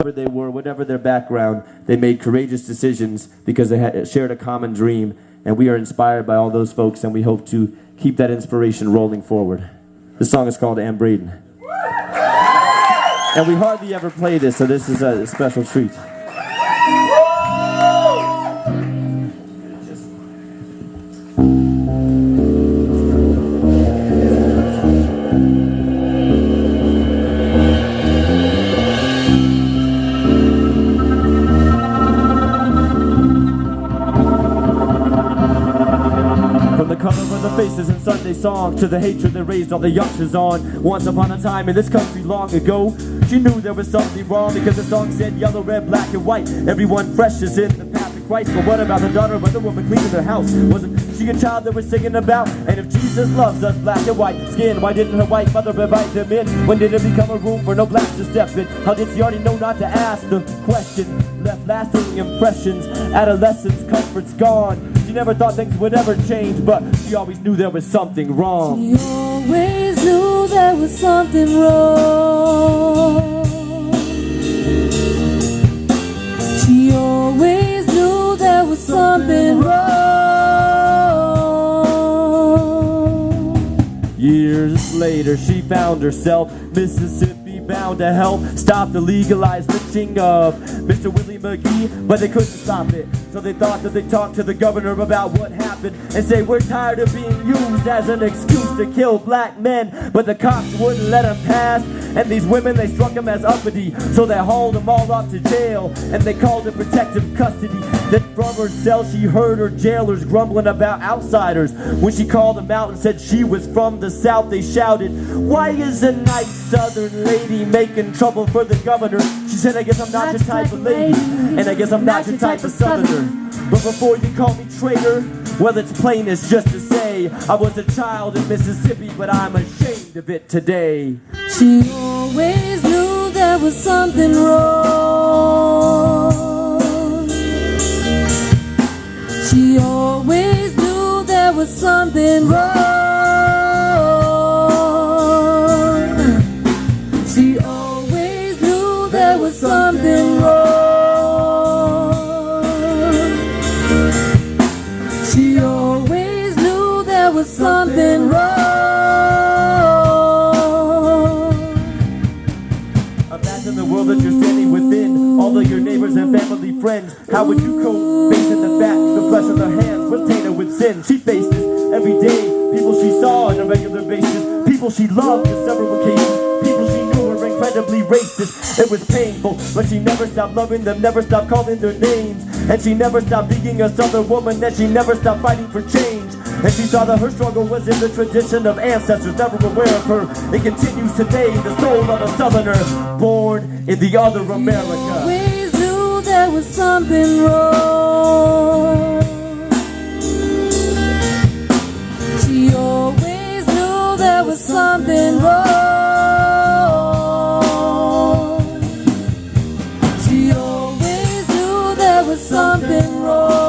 Whatever they were, whatever their background, they made courageous decisions because they had shared a common dream. And we are inspired by all those folks, and we hope to keep that inspiration rolling forward. This song is called "I'm Braden." And we hardly ever play this, so this is a special treat. Cover of the faces in Sunday song to the hatred that raised all the youngsters on. Once upon a time in this country long ago, she knew there was something wrong because the song said yellow, red, black, and white. Everyone fresh is in the path of Christ. But what about the daughter of the woman cleaning their house? Wasn't she a child that we're singing about? And if Jesus loves us black and white skin, why didn't her white mother invite them in? When did it become a room for no blacks to step in? How did she already know not to ask the question? Left lasting impressions, adolescence, comfort's gone. She never thought things would ever change, but she always knew there was something wrong. She always knew there was something wrong. She always knew there was something wrong. Years later, she found herself Mississippi bound to help stop the legalized lynching of Mr. Willie McGee, but they couldn't stop it. So they thought that they'd talk to the governor about what happened and say, we're tired of being used as an excuse to kill black men. But the cops wouldn't let them pass, and these women, they struck them as uppity. So they hauled them all up to jail, and they called it protective custody. Then from her cell she heard her jailers grumbling about outsiders. When she called them out and said she was from the South, they shouted, why is a nice Southern lady making trouble for the governor? She said, I guess I'm not your type of lady, and I guess I'm not your type of Southerner. But before you call me traitor, well, it's plain as just to say I was a child in Mississippi, but I'm ashamed of it today. She always knew there was something wrong. She always knew there was something wrong. She always knew there was something wrong. She always knew there was something wrong. Imagine the world that you're standing within, all of your neighbors and family friends. How would you cope facing the fact the flesh of their hands was tainted with sin? She faced this every day, people she saw on a regular basis, people she loved in several occasions, people she knew were incredibly racist. It was painful, but she never stopped loving them, never stopped calling their names. And she never stopped being a Southern woman, and she never stopped fighting for change. And she saw that her struggle was in the tradition of ancestors never aware of her. It continues today, the soul of a Southerner, born in the other America. She always knew there was something wrong. She always knew there was something wrong. She always knew there was something wrong.